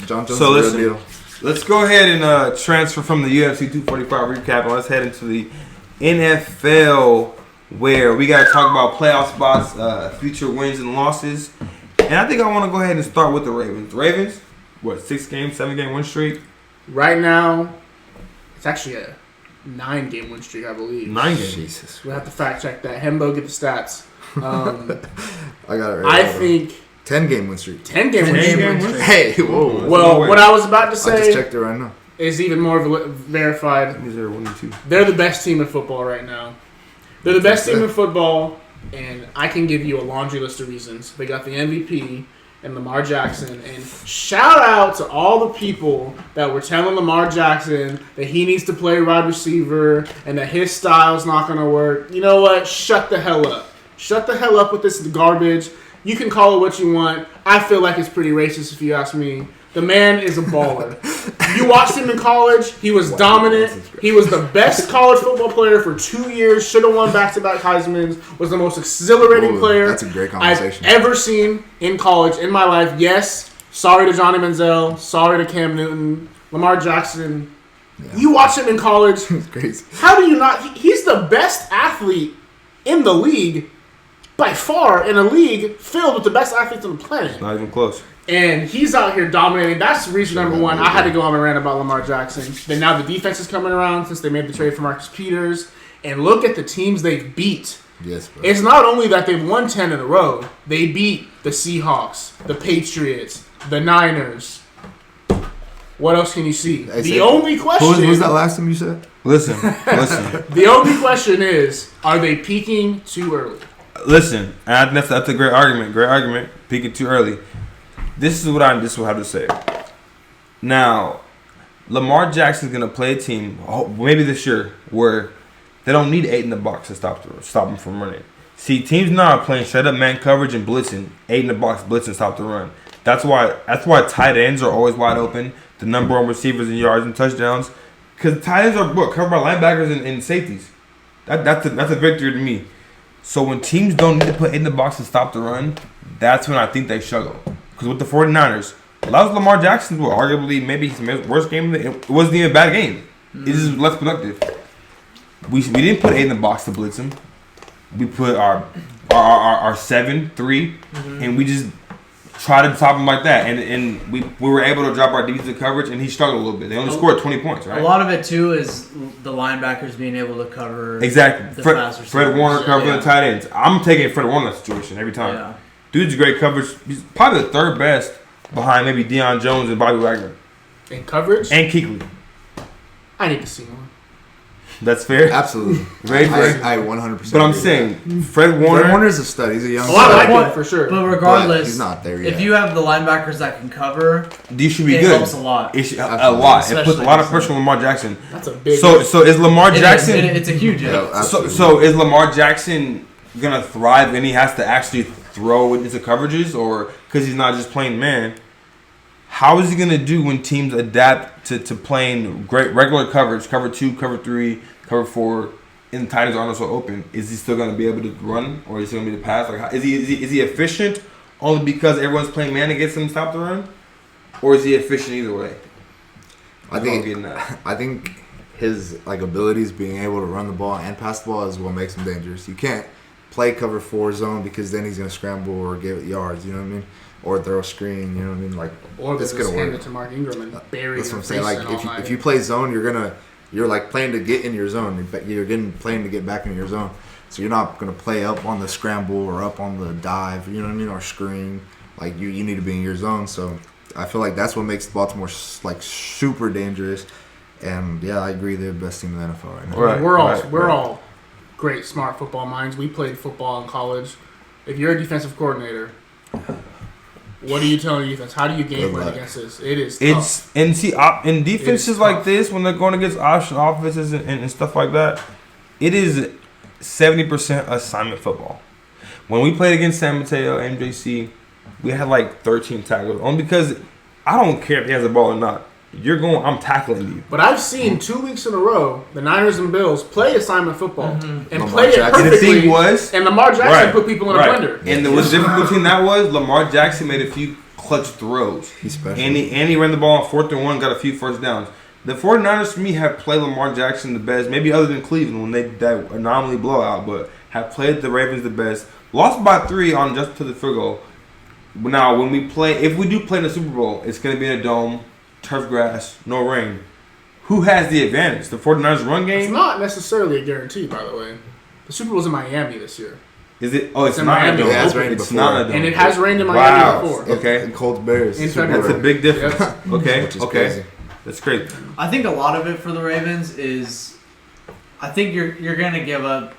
John Jones So is the real listen, deal. let's go ahead and transfer from the UFC 245 recap and let's head into the NFL, where we got to talk about playoff spots, future wins and losses. And I think I want to go ahead and start with the Ravens. Ravens, what, 7-game win streak? Right now, it's actually a 9-game win streak, I believe. 9 games. Jesus. We'll have to fact check that. Hembo, get the stats. I got it right. I think 10-game win streak. 10-game win streak. Hey, whoa. Well, what I was about to I just say checked it right now. is even more verified. These are 1 and 2. They're the best team in football right now. They're the best team in football, and I can give you a laundry list of reasons. They got the MVP and Lamar Jackson. And shout out to all the people that were telling Lamar Jackson that he needs to play wide receiver and that his style's not going to work. You know what? Shut the hell up. Shut the hell up with this garbage. You can call it what you want. I feel like it's pretty racist if you ask me. The man is a baller. You watched him in college. He was dominant. He was the best college football player for 2 years. Should have won back-to-back Heismans. Was the most exhilarating player that's a great conversation. I've ever seen in college in my life. Yes, sorry to Johnny Manziel. Sorry to Cam Newton. Lamar Jackson. Yeah. You watch him in college. It's crazy. How do you not? He's the best athlete in the league by far, in a league filled with the best athletes on the planet. Not even close. And he's out here dominating. That's reason number one. I had to go on a rant about Lamar Jackson. Then now the defense is coming around since they made the trade for Marcus Peters. And look at the teams they've beat. Yes, bro. It's not only that they've won 10 in a row. They beat the Seahawks, the Patriots, the Niners. What else can you see? The only question... Who was that last time you said? Listen. The only question is, are they peaking too early? Listen, and that's a great argument. Peaking too early. This is what I have to say. Now, Lamar Jackson's gonna play a team, maybe this year, where they don't need 8 in the box to stop him from running. See, teams now are playing straight up man coverage and blitzing, 8 in the box blitz and stop the run. That's why tight ends are always wide open. The number 1 receivers in yards and touchdowns, because tight ends are covered by linebackers and safeties. That's a victory to me. So when teams don't need to put 8 in the box to stop the run, that's when I think they struggle. Because with the 49ers, that was Lamar Jackson's, arguably maybe his worst game. It wasn't even a bad game. It just less productive. We didn't put 8 in the box to blitz him. We put our 7-3, and we just tried to stop him like that. And we were able to drop our defensive coverage, and he struggled a little bit. They only scored 20 points, right? A lot of it, too, is the linebackers being able to cover exactly. Fred Warner covering the tight ends. I'm taking Fred Warner in that situation every time. Yeah. Dude's great coverage. He's probably the 3rd best behind maybe Deion Jones and Bobby Wagner. In coverage? And Kuechly. I need to see one. That's fair? Absolutely. Very fair. I 100%. But I'm saying, Fred Warner's a stud. He's a young I like it for sure. But regardless, he's not there yet. If you have the linebackers that can cover, you should be it good. helps a lot. A lot. It puts a lot of pressure on Lamar Jackson. That's a big So is Lamar Jackson... It's a huge So is Lamar Jackson going to thrive and he has to actually throw into coverages, or because he's not just playing man? How is he going to do when teams adapt to playing great regular coverage, cover 2, cover 3, cover 4, and the tight ends aren't so open? Is he still going to be able to run, or is he going to be the pass? Like, is he efficient only because everyone's playing man against him to stop the run, or is he efficient either way? I think his abilities being able to run the ball and pass the ball is what makes him dangerous. You can't play cover 4 zone because then he's going to scramble or get yards, you know what I mean? Or throw a screen, you know what I mean? Or it's going to hand it to Mark Ingram and bury That's what I'm saying. If you play zone, you're playing to get in your zone. You're playing to get back in your zone. So you're not going to play up on the scramble or up on the dive, you know what I mean, or screen. You need to be in your zone. So I feel like that's what makes Baltimore super dangerous. And yeah, I agree, they're the best team in the NFL right now. Right, we're all great, smart football minds. We played football in college. If you're a defensive coordinator, what are you telling your defense? How do you game plan against this? It is tough. In defenses like this, when they're going against option offenses and stuff like that, it is 70% assignment football. When we played against San Mateo, MJC, we had 13 tackles. Only because I don't care if he has a ball or not. I'm tackling you. But I've seen 2 weeks in a row the Niners and Bills play assignment football and Lamar play it perfectly. And the thing was, and Lamar Jackson put people in a blender. And the difference between that was Lamar Jackson made a few clutch throws. He's special. And he ran the ball on 4th and 1, got a few first downs. The 49ers, for me, have played Lamar Jackson the best, maybe other than Cleveland when they that anomaly blowout, but have played the Ravens the best. Lost by 3 on just to the field goal. Now, when we play, if we do play in the Super Bowl, it's going to be in a dome, turf grass, no rain. Who has the advantage? The 49ers run game? It's not necessarily a guarantee, by the way. The Super Bowl's in Miami this year. Is it? Oh, it's in not Miami. a dome. It has rained It's before. not a dome. And it has rained in Miami Wow. before. Okay. And Colts Bears. In Super February. That's a Bowl. big difference. Yep. Okay, Which is okay. crazy. That's crazy. I think a lot of it for the Ravens is, I think you're gonna give up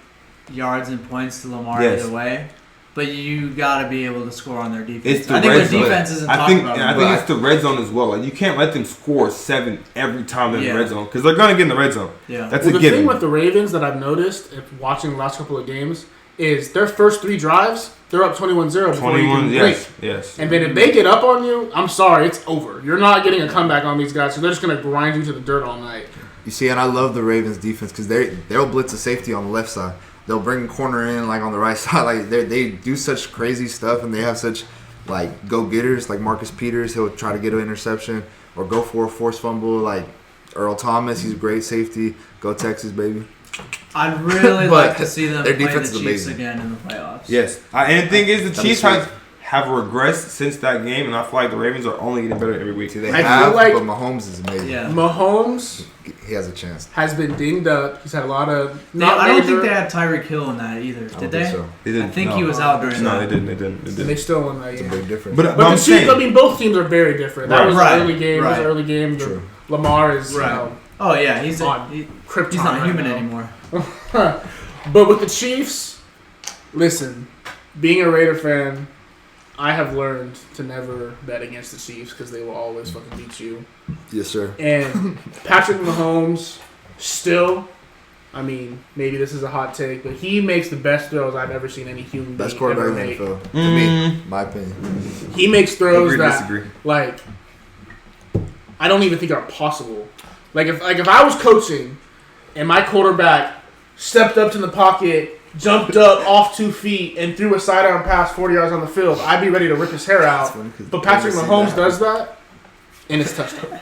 yards and points to Lamar Yes. either way, but you got to be able to score on their defense. It's the I think red their zone. defense isn't I talking think, about and I it. think it's the red zone as well. Like you can't let them score 7 every time they're in Yeah. the red zone because they're gonna get in the red zone. Yeah. That's Well, a the given. thing with the Ravens that I've noticed if watching the last couple of games is their first 3 drives, they're up 21-0 before you 21, can yes, blink. yes. And then if they get up on you, I'm sorry, it's over. You're not getting a comeback on these guys, so they're just going to grind you to the dirt all night. You see, and I love the Ravens defense because they'll blitz a safety on the left side. They'll bring a corner in like on the right side. Like they do such crazy stuff, and they have such like go getters like Marcus Peters. He'll try to get an interception or go for a forced fumble. Like Earl Thomas, he's a great safety. Go Texas, baby. I'd really But like to see them their play the defense Chiefs is amazing. again in the playoffs. Yes. And the thing is, the That'd Chiefs be sweet. have regressed since that game, and I feel like the Ravens are only getting better every week. See, they I have, feel like- but Mahomes is amazing. Yeah. Mahomes He has a chance. has been dinged up. He's had a lot of I don't think major- they had Tyreek Hill in that either. I don't Did think they? so. They didn't. I think no. he was out during No, that. they didn't. They didn't. They And they didn't. still won that It's a game. big difference. But But I'm the Chiefs, saying, I mean, both teams are very different. That Right. was Right. an early game. That was an Right. early game. The True. Lamar is, Right. Oh yeah, he's On Krypton he's not right human now. anymore. But with the Chiefs, listen, being a Raider fan, I have learned to never bet against the Chiefs because they will always fucking beat you. Yes, sir. And Patrick Mahomes, still, I mean, maybe this is a hot take, but he makes the best throws I've ever seen any human being Best ever quarterback in the make. NFL. To me, my opinion. He makes throws Agree, that, disagree. like, I don't even think are possible. Like if I was coaching and my quarterback stepped up to the pocket, jumped up off 2 feet, and threw a sidearm pass 40 yards on the field, I'd be ready to rip his hair out. But Patrick Mahomes does that, and it's touchdown.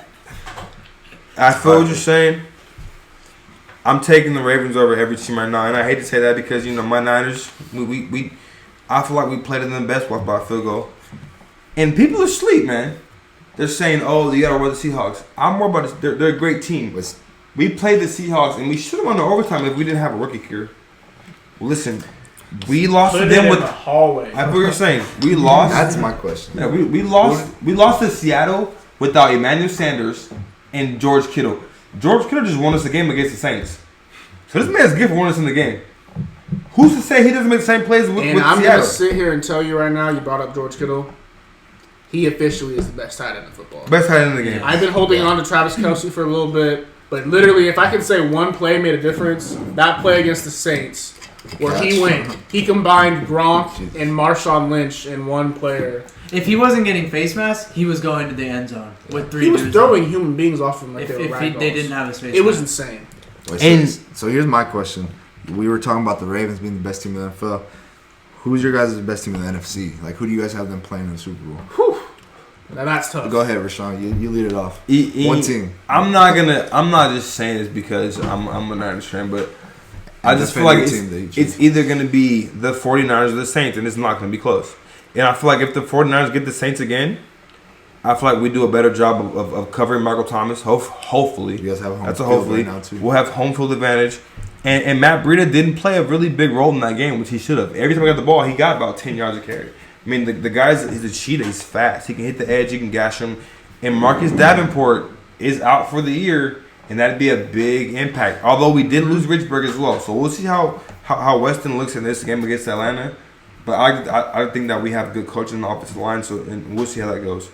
I feel what you're saying. I'm taking the Ravens over every team right now, and I hate to say that because my Niners, we I feel like we played them the best by a field goal, and people are asleep, man. They're saying, "Oh, you gotta run the Seahawks." I'm more about this. They're a great team. We played the Seahawks, and we should have won the overtime if we didn't have a rookie kicker. Listen, we lost Put to it them in with. the hallway. I feel what you're saying. We lost. That's my question. Yeah, we lost. We lost to Seattle without Emmanuel Sanders and George Kittle. George Kittle just won us a game against the Saints. So this man's gift won us in the game. Who's to say he doesn't make the same plays with And I'm Seattle? gonna sit here and tell you right now, you brought up George Kittle. He officially is the best tight end in football. Best tight end in the game. I've been holding on to Travis Kelce for a little bit, but literally, if I could say one play made a difference, that play against the Saints, where he combined Gronk and Marshawn Lynch in one player. If he wasn't getting face masks, he was going to the end zone with 3 He was dudes throwing human beings off him like If, they were if ragdolls. they didn't have his face It was mask. insane. Wait, And- so here's my question. We were talking about the Ravens being the best team in the NFL. Who's your guys' best team in the NFC? Like, who do you guys have them playing in the Super Bowl? Whew. Now that's tough. Go ahead, Rashawn. You lead it off. One team. I'm not just saying this because I'm a Niners fan, but I just feel like Defend your team that you it's either going to be the 49ers or the Saints, and it's not going to be close. And I feel like if the 49ers get the Saints again, I feel like we do a better job of covering Michael Thomas. Hopefully. You guys have a home That's a field hopefully. right now, too. We'll have home field advantage. And Matt Breida didn't play a really big role in that game, which he should have. Every time he got the ball, he got about 10 yards of carry. I mean, the guy's he's a cheetah. He's fast. He can hit the edge. He can gash him. And Marcus Davenport is out for the year, and that'd be a big impact. Although we did lose Richburg as well. So we'll see how Weston looks in this game against Atlanta. But I think that we have good coaching in the offensive line, and we'll see how that goes.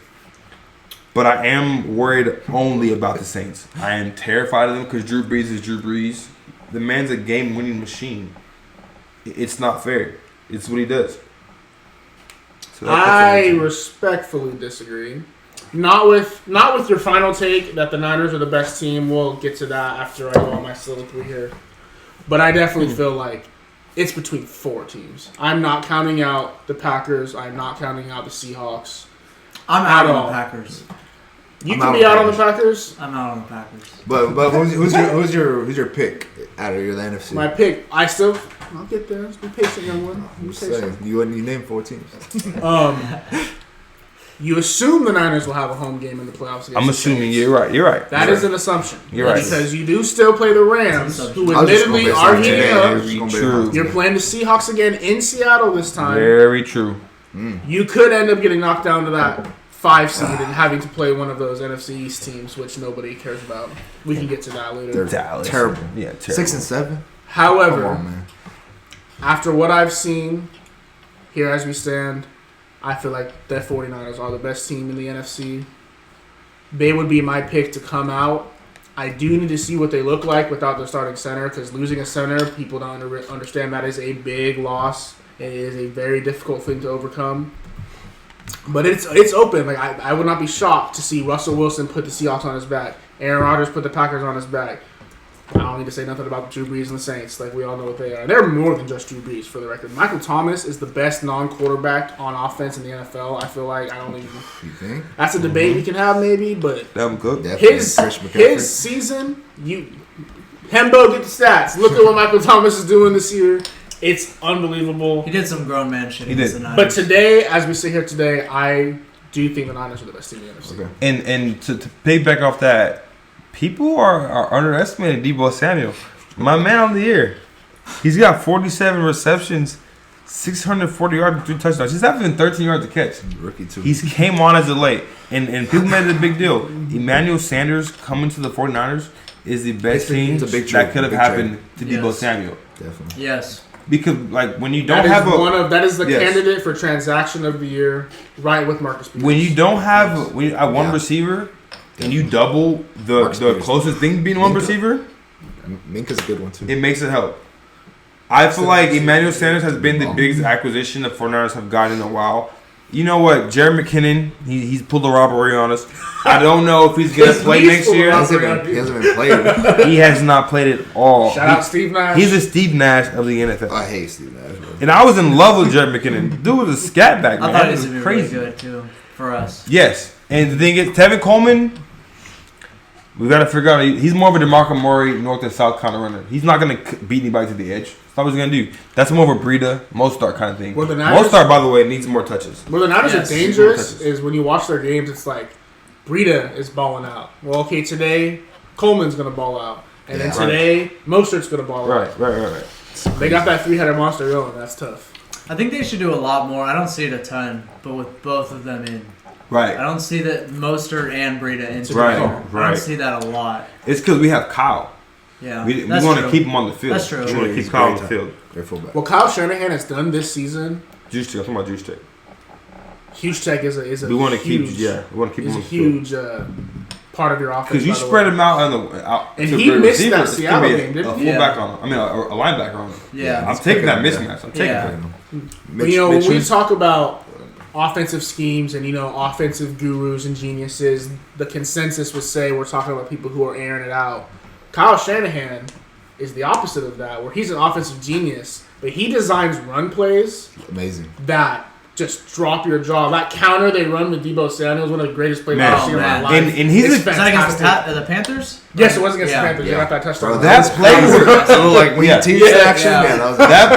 But I am worried only about the Saints. I am terrified of them because Drew Brees is Drew Brees. The man's a game-winning machine. It's not fair. It's what he does. So I respectfully disagree. Not with your final take that the Niners are the best team. We'll get to that after I go on my soliloquy here. But I definitely feel like it's between 4 teams. I'm not counting out the Packers. I'm not counting out the Seahawks. I'm out on the Packers. You can be out on the Packers. I'm out on the Packers. But who's your pick out of the NFC? My pick. I'll get there. Just be patient, young one. I'm saying you name 4 teams. You assume the Niners will have a home game in the playoffs. I'm assuming you're right. That is an assumption. You're right. Because you do still play the Rams, who admittedly are heating up. True. You're playing the Seahawks again in Seattle this time. Very true. You could end up getting knocked down to that 5 seed and having to play one of those NFC East teams, which nobody cares about. We can get to that later. They're Dallas. terrible. Yeah, terrible. 6 and 7. However, Come on, man. after what I've seen here as we stand, I feel like the 49ers are the best team in the NFC. They would be my pick to come out. I do need to see what they look like without their starting center, because losing a center, people don't understand that is a big loss. It is a very difficult thing to overcome. But it's open. Like I would not be shocked to see Russell Wilson put the Seahawks on his back. Aaron Rodgers put the Packers on his back. I don't need to say nothing about Drew Brees and the Saints. Like, we all know what they are. They're more than just Drew Brees, for the record. Michael Thomas is the best non-quarterback on offense in the NFL. I feel like I don't even... You think? That's a debate we can have, maybe, but... Devin Cook. His season, Hembo, get the stats. Look at what Michael Thomas is doing this year. It's unbelievable. He did some grown man shit. He did. The Niners. But today, as we sit here today, I do think the Niners are the best team in the NFC. Okay. And to piggyback off that, people are underestimating Deebo Samuel. My man on the year. He's got 47 receptions, 640 yards, and 3 touchdowns. He's averaging 13 yards a catch. Rookie too. He's came on as a late. And people made it a big deal. Emmanuel Sanders coming to the 49ers is the best thing that could have happened to Deebo Samuel. Definitely. Yes. Because, like, when you don't have that is the candidate for transaction of the year, right with Marcus Peters. When you don't have one receiver and you double the closest thing being one receiver, Minka's a good one too. it makes it help. I feel like Emmanuel Sanders has been the biggest acquisition the 49ers have gotten in a while. You know what? Jared McKinnon, he's pulled a robbery on us. I don't know if he's going to play next year. He hasn't been playing. He has not played at all. Shout out Steve Nash. He's a Steve Nash of the NFL. I hate Steve Nash, bro. And I was in love with Jared McKinnon. Dude was a scat back, man. I thought he was It was crazy really good, too, for us. Yes. And the thing is, Tevin Coleman, we got to figure out, he's more of a DeMarco Murray, north and south kind of runner. He's not going to beat anybody to the edge. That's what he's going to do. That's more of a Breida, Mostart kind of thing. Mostart, by the way, needs more touches. Where the Niners are dangerous is when you watch their games, it's like Breida is balling out. Well, okay, today Coleman's going to ball out. And then today Mostert's going to ball out. Right. They got that 3-headed monster going. That's tough. I think they should do a lot more. I don't see it a ton, but with both of them in. Right. I don't see that Mostert and Breida in Right. I don't see that a lot. It's because we have Kyle. Yeah, we want to keep him on the field. That's true. We want to keep Kyle on the field. Great fullback. What Kyle Shanahan has done this season, Juice Tech. I'm talking about Juice Tech. Huge Tech is a we want to huge, keep. Yeah, we want to keep him on the huge field. part of your offense. Because you spread him out and he missed that Seattle game, didn't he? A fullback on him. I mean, a linebacker on him. Yeah, I'm taking that mismatch. I'm taking it. But, when we talk about offensive schemes and offensive gurus and geniuses, the consensus would say we're talking about people who are airing it out. Kyle Shanahan is the opposite of that, where he's an offensive genius, but he designs run plays that just drop your jaw. That counter they run with Deebo Samuel is one of the greatest plays I've seen in my life. And he's is that against the Panthers? Yes, it was against the Panthers. They got that touchdown. That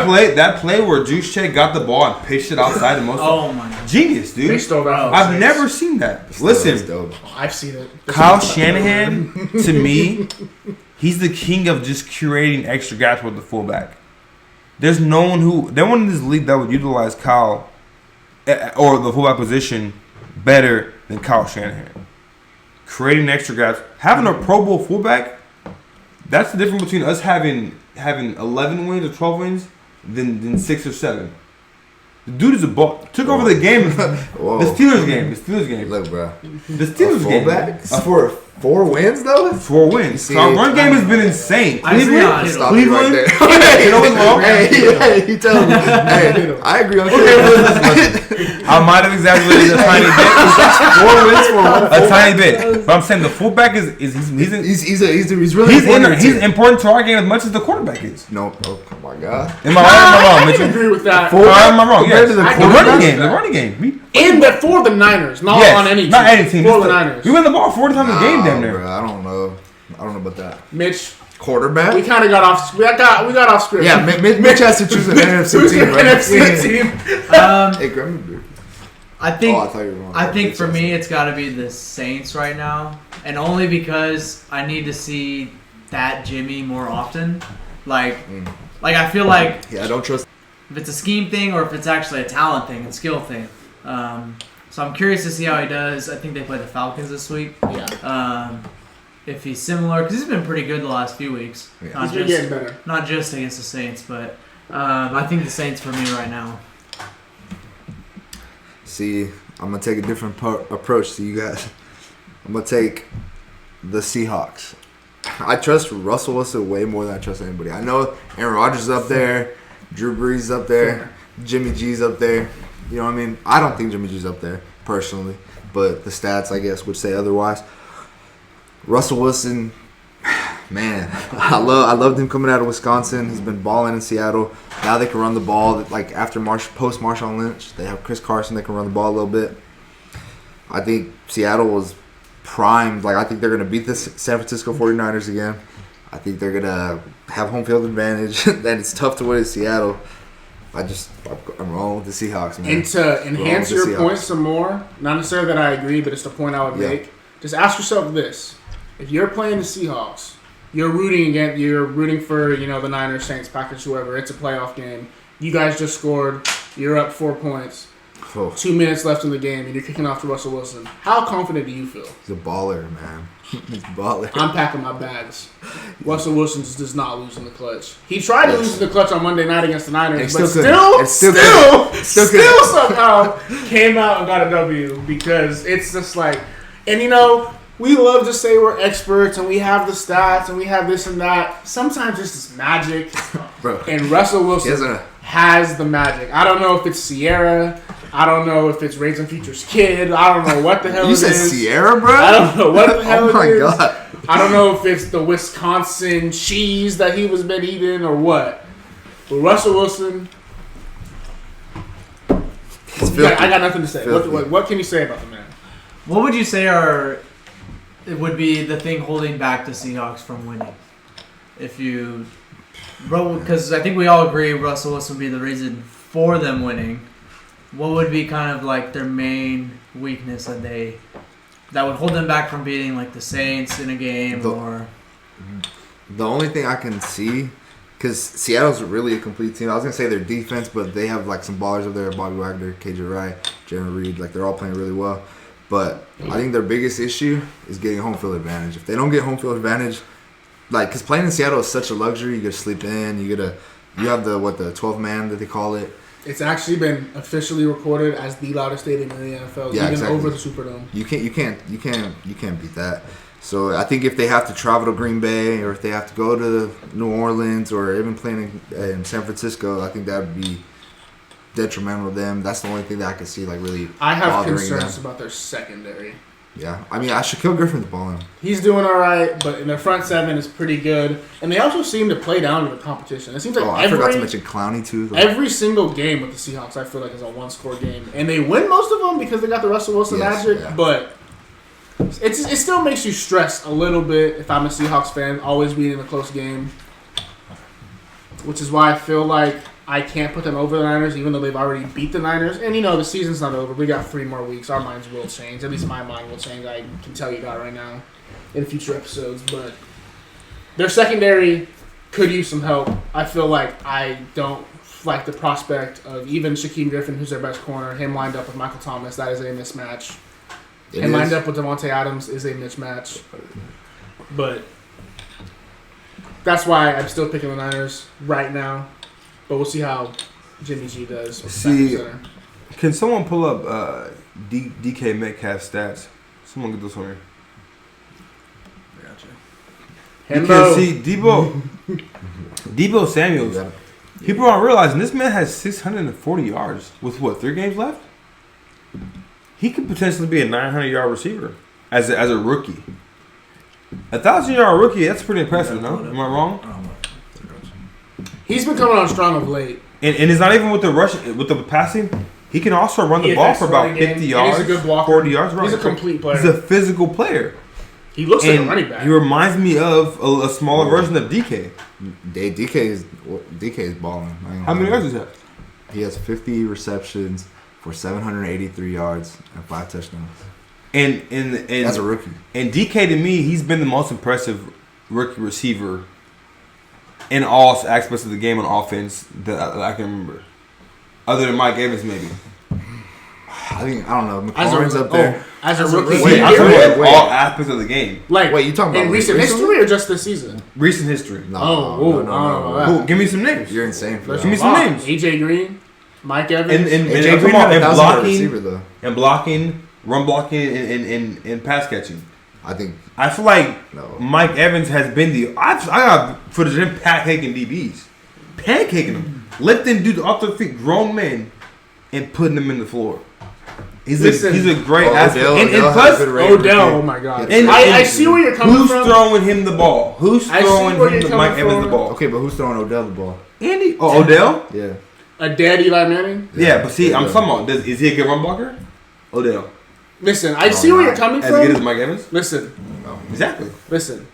play that play where Juszczyk got the ball and pitched it outside the most. Oh my God. Genius, dude. They stole that. I've never seen that. Listen, I've seen it. Kyle Shanahan, to me, he's the king of just curating extra gaps with the fullback. There's no one in this league that would utilize Kyle or the fullback position better than Kyle Shanahan. Creating extra gaps, having a Pro Bowl fullback, that's the difference between us having 11 wins or 12 wins than 6 or 7. The dude is a ball. Took over the game. The Steelers game. Look, bro. The Steelers game. Fullback? For 4 wins though. 4 wins. See, So our run game has been insane. Isaiah Stop you right there. You know what's wrong? Hey, you tell me. Hey, I agree on I might have exaggerated a tiny bit. 4 wins for A tiny bit. But I'm saying the fullback he's really important. He's important to our game as much as the quarterback is. No, oh my God. Am I right or am I wrong, I Mitchell? can agree with that. Or am I wrong? Compared Yes. to the The quarterback? running game. And that for the Niners, not Yes, on any team. not any team. For Just the the- Niners. We win the ball 40 times a game down there. Bro, I don't know about that. Mitch, Quarterback? we kind of got off. We got off script. Yeah, Mitch has to choose an NFC Who's team, your right? NFC team? Hey, grab me a beer. I think. Oh, I thought you were wrong. I think for me, it's got to be the Saints right now, and only because I need to see that Jimmy more often. Like I feel like Yeah, I don't trust. if it's a scheme thing or if it's actually a talent thing and skill thing. So I'm curious to see how he does. I think they play the Falcons this week. Yeah. If he's similar, because he's been pretty good the last few weeks. Yeah. He's been getting better. Not just against the Saints, but I think the Saints for me right now. See, I'm going to take a different approach to you guys. I'm going to take the Seahawks. I trust Russell Wilson way more than I trust anybody. I know Aaron Rodgers is up there, Drew Brees is up there, Jimmy G's up there. You know what I mean? I don't think Jimmy G's up there, personally. But the stats, I guess, would say otherwise. Russell Wilson, man, I loved him coming out of Wisconsin. He's been balling in Seattle. Now they can run the ball. Like after post Marshawn Lynch, they have Chris Carson. They can run the ball a little bit. I think Seattle was primed. Like I think they're going to beat the San Francisco 49ers again. I think they're going to have home field advantage. And it's tough to win in Seattle. I'm wrong with the Seahawks, man. And to enhance your point some more, not necessarily that I agree, but it's the point I would make. Just ask yourself this: if you're playing the Seahawks, you're rooting for the Niners, Saints, Packers, whoever. It's a playoff game. You guys just scored. You're up 4 points. 2 minutes left in the game, and you're kicking off to Russell Wilson. How confident do you feel? He's a baller, man. He's a baller. I'm packing my bags. Russell Wilson just does not lose in the clutch. He tried to lose in the clutch on Monday night against the Niners, but still somehow came out and got a W because it's just like, and we love to say we're experts and we have the stats and we have this and that. Sometimes it's just magic. Bro. And Russell Wilson has the magic. I don't know if it's Sierra. I don't know if it's Raising Future's kid. I don't know what the hell it is. You said Sierra, bro? I don't know what the hell it is. Oh, my God. I don't know if it's the Wisconsin cheese that he was been eating or what. But Russell Wilson, I got nothing to say. What can you say about the man? What would you say would be the thing holding back the Seahawks from winning? Because I think we all agree Russell Wilson would be the reason for them winning. What would be kind of like their main weakness that would hold them back from beating like the Saints in a game The only thing I can see, because Seattle's really a complete team. I was going to say their defense, but they have like some ballers up there, Bobby Wagner, KJ Wright, Jeremy Reed. Like they're all playing really well. But I think their biggest issue is getting home field advantage. If they don't get home field advantage, like, because playing in Seattle is such a luxury. You get to sleep in. You have the 12 man that they call it. It's actually been officially recorded as the loudest stadium in the NFL, over the Superdome. You can't beat that. So I think if they have to travel to Green Bay or if they have to go to New Orleans or even playing in San Francisco, I think that would be detrimental to them. That's the only thing that I can see really. I have bothering concerns them. about their secondary. Yeah, I mean, Shaquille Griffin's balling. He's doing all right, but in their front seven is pretty good, and they also seem to play down to the competition. It seems like I forgot to mention Clowney too. Every single game with the Seahawks, I feel like is a one-score game, and they win most of them because they got the Russell Wilson magic. Yeah. But it still makes you stress a little bit if I'm a Seahawks fan, always being in a close game, which is why I feel like I can't put them over the Niners, even though they've already beat the Niners. And, the season's not over. We got 3 more weeks. Our minds will change. At least my mind will change. I can tell you that right now in future episodes. But their secondary could use some help. I feel like I don't like the prospect of even Shaquem Griffin, who's their best corner, him lined up with Michael Thomas. That is a mismatch. Him lined up with Devontae Adams is a mismatch. But that's why I'm still picking the Niners right now. But we'll see how Jimmy G does. Can someone pull up DK Metcalf stats? Someone get this one here. Gotcha. Because see, Debo Samuels, people aren't realizing this man has 640 yards with what, 3 games left? He could potentially be a 900-yard receiver as a rookie. 1,000-yard rookie, that's pretty impressive, no? Am I wrong? He's been coming on strong of late. And it's not even with the rush, with the passing. He can also run the ball for about 50 yards, he's a good blocker. 40 yards. He's a complete player. He's a physical player. He looks like a running back. He reminds me of a smaller version of DK. DK is balling. How many yards does he have? He has 50 receptions for 783 yards and 5 touchdowns. And as a rookie. And DK, to me, he's been the most impressive rookie receiver in all aspects of the game on offense that I can remember. Other than Mike Evans, maybe. I don't know. McLaurin's up there. As a rookie. Wait, I'm talking about all aspects of the game. Like, wait, you talking about in recent history or just this season? Recent history. No. Give me some names. You're insane for that. Give me some names. AJ Green, Mike Evans. And AJ Green had 1,000 receiver though. And blocking, run blocking, and pass catching. I feel like Mike Evans has been I got footage of him pancaking DBs. Pancaking them. Lifting dudes off their feet, grown men, and putting them in the floor. He's a great athlete. And plus, Odell, oh my God. I see where you're coming from. Who's throwing him the ball? Who's throwing Mike Evans the ball? Okay, but who's throwing Odell the ball? Andy. Oh, Odell? Yeah. A dead Eli Manning? Yeah, but see, I'm talking about, is he a good run blocker? Odell. Listen, I see where you're coming from. As good as Mike Evans? Listen. Exactly. Listen.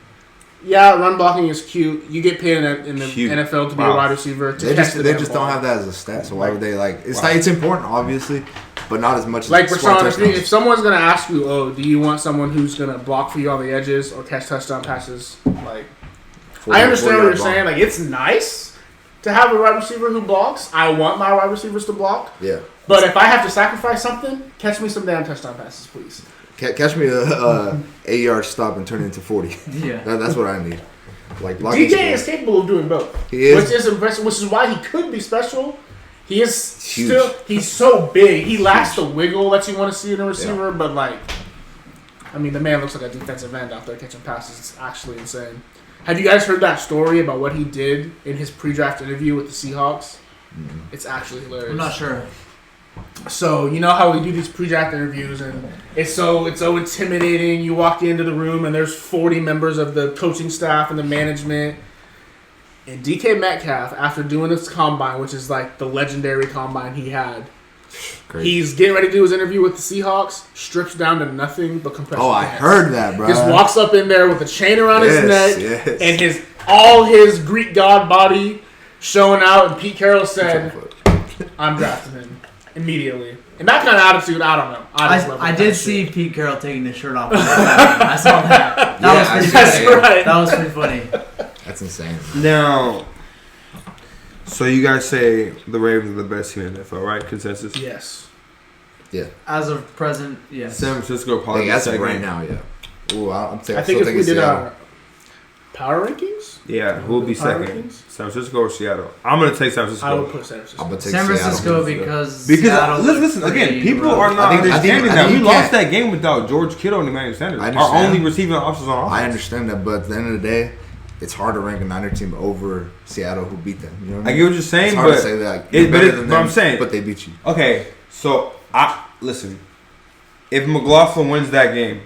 Yeah, run blocking is cute. You get paid in the NFL to be a wide receiver. They just don't have that as a stat, so why would they it's important, obviously, but not as much as Rashawn, if someone's gonna ask you, do you want someone who's gonna block for you on the edges or catch touchdown passes? I understand what you're saying. Like, it's nice to have a wide receiver who blocks. I want my wide receivers to block. Yeah. But if I have to sacrifice something, catch me some damn touchdown passes, please. Catch me a 8-yard stop and turn it into 40. Yeah. That's what I need. DJ is capable of doing both. He is. Which is impressive, which is why he could be special. He is huge. He's so big. He lacks the wiggle that you want to see in a receiver, but the man looks like a defensive end out there catching passes. It's actually insane. Have you guys heard that story about what he did in his pre-draft interview with the Seahawks? Mm-hmm. It's actually hilarious. I'm not sure. So, you know how we do these pre-draft interviews, and it's so intimidating. You walk into the room, and there's 40 members of the coaching staff and the management. And DK Metcalf, after doing this combine, which is like the legendary combine he had, he's getting ready to do his interview with the Seahawks, strips down to nothing but compression pants. I heard that, bro. Just walks up in there with a chain around his neck, and all his Greek god body showing out, and Pete Carroll said, I'm drafting him. Immediately. And that kind of attitude, I don't know. I did see Pete Carroll taking his shirt off. I saw that. That was pretty funny. Right. That was pretty funny. That's insane. Now, so you guys say the Ravens are the best team in the NFL, right? Consensus? Yes. Yeah. As of present, yes. San Francisco probably that's right now, yeah. Ooh, I think if we did our power rankings? Yeah, who will be second? Rankings? San Francisco or Seattle? I'm going to take San Francisco. I would put San Francisco. I'm going to take San Francisco because listen, again, people are not understanding that. We lost that game without George Kittle and Emmanuel Sanders. Our only receiving options on offense. I understand that, but at the end of the day, it's hard to rank a Niner team over Seattle, who beat them. You know what I get what you're saying, it's hard to say that. But I'm saying, but they beat you. Okay, so listen. If McLaughlin wins that game,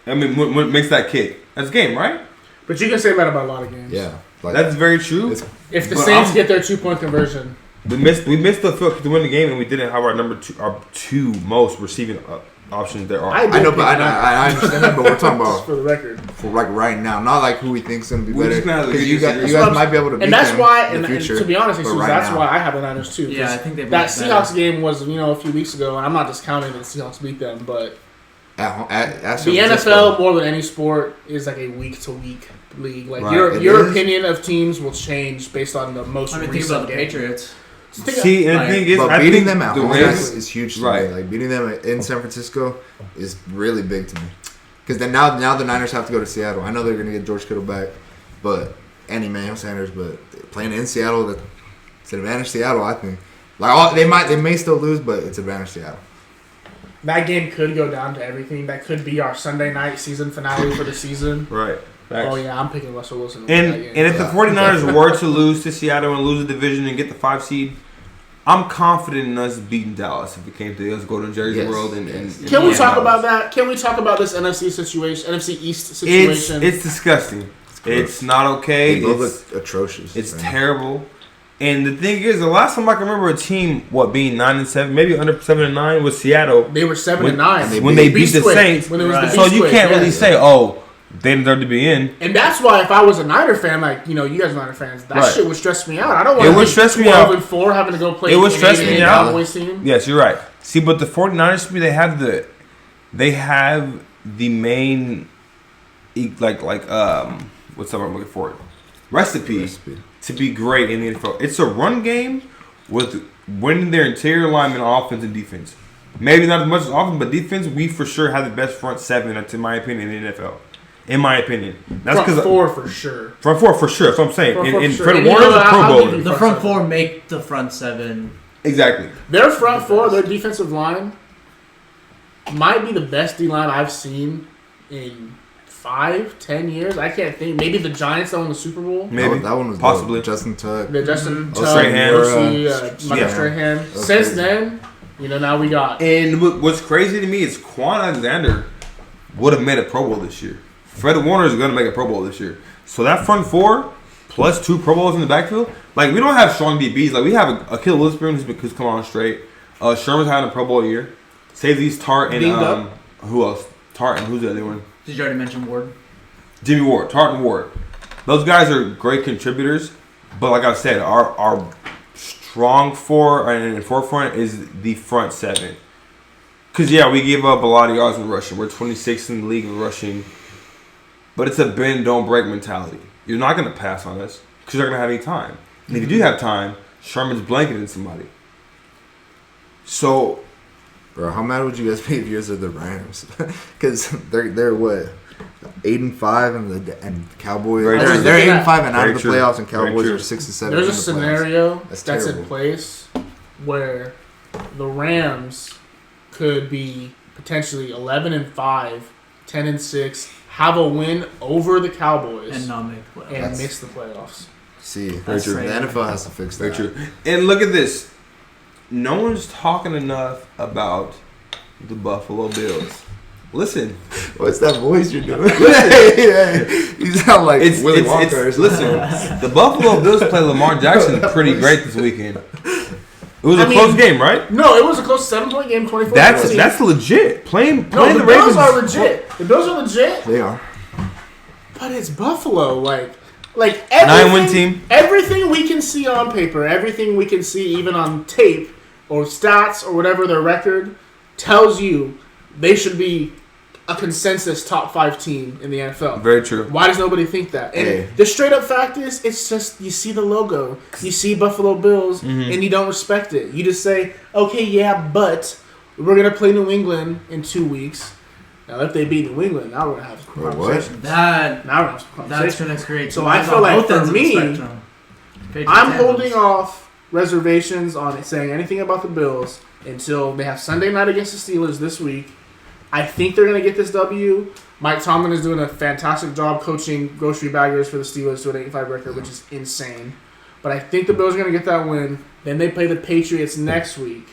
makes that kick, that's game, right? But you can say that about a lot of games. Yeah, that's very true. If the Saints get their 2-point conversion, we missed the field to win the game, and we didn't have our two most receiving options there are. I know, but I understand that. But we're talking about for the record, for right now, not like who we think is going to be better. Because you guys might be able to beat and that's them why. in the future, and to be honest, that's why I have the Niners too. Yeah, I think they that Seahawks game was a few weeks ago, and I'm not discounting that the Seahawks beat them, but the NFL more than any sport is like a week to week league. Like your opinion of teams will change based on the most recent think about the game. Patriots. See, and the thing is, but beating them at home is huge to right. me. Like beating them in San Francisco is really big to me. Because then now the Niners have to go to Seattle. I know they're going to get George Kittle back, but Emmanuel Sanders. But playing in Seattle, it's an advantage Seattle. I think. Like they may still lose, but it's advantage Seattle. that game could go down to everything. That could be our Sunday night season finale for the season. Right. Facts. Oh, yeah, I'm picking Russell Wilson. And if the 49ers were to lose to Seattle and lose the division and get the 5 seed, I'm confident in us beating Dallas if it came to us go to Jerry's World. And can we talk about that? Can we talk about this NFC East situation? It's disgusting. It's not okay. They both look atrocious. It's terrible. And the thing is, the last time I can remember a team being 9-7, maybe under 7-9 was Seattle. They were 7-9 when they beat the Saints. So you can't really say, they deserve to be in. And that's why if I was a Niner fan, like, you guys are Niner fans, that shit would stress me out. I don't want to be 12-4 having to go play. It would stress me out. Team. Yes, you're right. See, but the 49ers, to me, they have the main, what's up I'm looking for? Recipe to be great in the NFL. It's a run game with winning their interior lineman offense and defense. Maybe not as much as offense, but defense, we for sure have the best front seven, in my opinion, in the NFL. In my opinion, that's front four for sure. Front four for sure. That's what I'm saying. And sure. Fred Warner's a Pro Bowler. The front four make the front seven. Exactly. Their front four, their defensive line, might be the best D line I've seen in 5-10 years. I can't think. Maybe the Giants that won the Super Bowl. Maybe that one was possibly dope. Justin Tuck. Justin Tuck, Michael Strahan. Since then, now we got. And what's crazy to me is Quan Alexander would have made a Pro Bowl this year. Fred Warner is going to make a Pro Bowl this year. So that front four plus 2 Pro Bowls in the backfield, we don't have strong DBs. We have Akil Witherspoon who's come on straight. Sherman's having a Pro Bowl year. Safety's Tart and who else? Tart and who's the other one? Did you already mention Ward? Jimmy Ward, Tart and Ward. Those guys are great contributors, but like I said, our strong four and forefront is the front seven. Because, we give up a lot of yards in rushing. We're 26th in the league in rushing. But it's a bend, don't break mentality. You're not going to pass on us because you're not going to have any time. And if you do have time, Sherman's blanketing somebody. So, bro, how mad would you guys be if yours are the Rams? Because they're what, 8-5 and Cowboys. They're 8-5 and out of the playoffs, and Cowboys are 6-7. There's a scenario that's in place where the Rams could be potentially 11-5, 10-6. Have a win over the Cowboys and not make the playoffs. And miss the playoffs. See, very true. The NFL has to fix that. Very true. And look at this. No one's talking enough about the Buffalo Bills. Listen. What's that voice you're doing? You sound like Willy Wonka. Listen, the Buffalo Bills play Lamar Jackson pretty great this weekend. It was a close game, right? No, it was a close 7-point game, 24. That's legit. Playing the Ravens Bills are legit. The Bills are legit. They are. But it's Buffalo, like everything, 9-win team. Everything we can see on paper, everything we can see even on tape or stats or whatever their record tells you they should be a consensus top 5 team in the NFL. Very true. Why does nobody think that? And the straight up fact is, it's just you see the logo, you see Buffalo Bills, and you don't respect it. You just say, okay, yeah, but we're gonna play New England in 2 weeks. Now, if they beat New England, now we're gonna have some conversations. That's gonna create. So I feel like for me, I'm holding off reservations on saying anything about the Bills until they have Sunday night against the Steelers this week. I think they're going to get this W. Mike Tomlin is doing a fantastic job coaching grocery baggers for the Steelers to an 8-5 record, which is insane. But I think the Bills are going to get that win. Then they play the Patriots next week.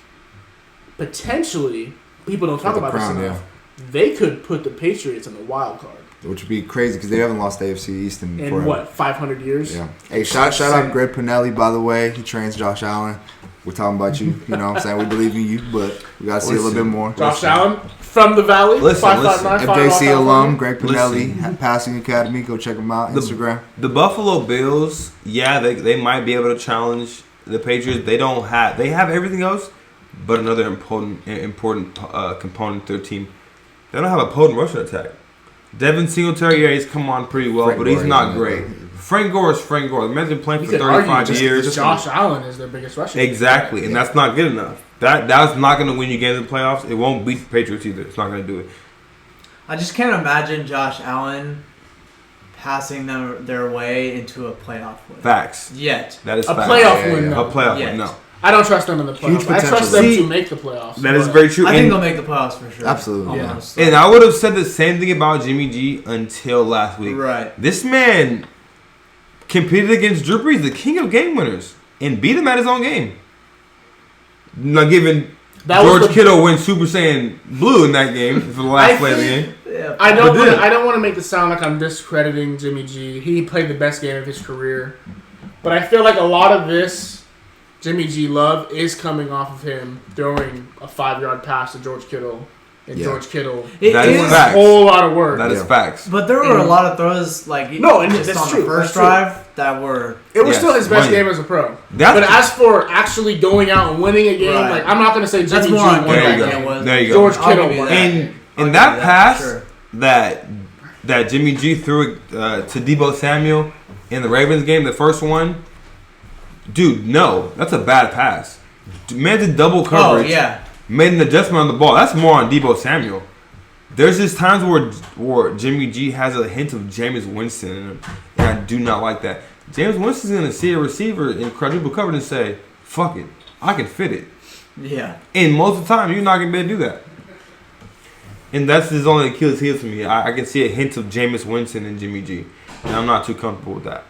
Potentially, people don't talk about this enough. They could put the Patriots in the wild card. Which would be crazy because they haven't lost the AFC East in forever. What, 500 years? Yeah. Hey, shout out Greg Pinelli, by the way. He trains Josh Allen. We're talking about you. You know what I'm saying? We believe in you, but we got to see a little bit more. Josh Allen from the Valley. 559 FJC alum, Greg Pinelli, Passing Academy. Go check him out. Instagram. The Buffalo Bills, they might be able to challenge the Patriots. They have everything else, but another important component to their team. They don't have a potent rushing attack. Devin Singletary, he's come on pretty well, but he's not great. Frank Gore is Frank Gore. The man's been playing for 35 years. Josh Allen is their biggest rusher. Exactly, and that's not good enough. That's not going to win you games in the playoffs. It won't beat the Patriots either. It's not going to do it. I just can't imagine Josh Allen passing them their way into a playoff win. Facts. Yet. That is a facts. Playoff win, no. A playoff win, no. I don't trust them in the Huge playoffs. I trust potential. them See, to make the playoffs. That is but- very true. I think And- they'll make the playoffs for sure. Absolutely. Yeah. Almost. And I would have said the same thing about Jimmy G until last week. Right. This man competed against Drew Brees, the king of game winners, and beat him at his own game. Not giving That was George the- Kittle went Super Saiyan blue in that game for the last play of the game. Yeah. I don't. But then- I don't want to make it sound like I'm discrediting Jimmy G. He played the best game of his career, but I feel like a lot of this Jimmy G love is coming off of him throwing a 5-yard pass to George Kittle, and Yeah. George Kittle It That doing is a facts. whole lot of work. That is Yeah. facts. But there were a lot of throws like No, and just that's on true, the first that's true. drive that were It was Yes, still his best money. game as a pro. That's- But as for actually going out and winning a game, Right. like I'm not going to say that's Jimmy G more on won There that you Kittle go. game. than it was. There you go. George I'll Kittle give you won. that. And I'll in give that you pass sure. that Jimmy G threw to Deebo Samuel in the Ravens game, the first one, dude, no, that's a bad pass. Man did double Oh coverage, yeah. made an adjustment on the ball. That's more on Deebo Samuel. There's just times where Jimmy G has a hint of Jameis Winston in him, and I do not like that. Jameis Winston's going to see a receiver in quadruple coverage and say, fuck it, I can fit it. Yeah. And most of the time, you're not going to be able to do that. And that's his only Achilles heel for me. I can see a hint of Jameis Winston and Jimmy G. And I'm not too comfortable with that.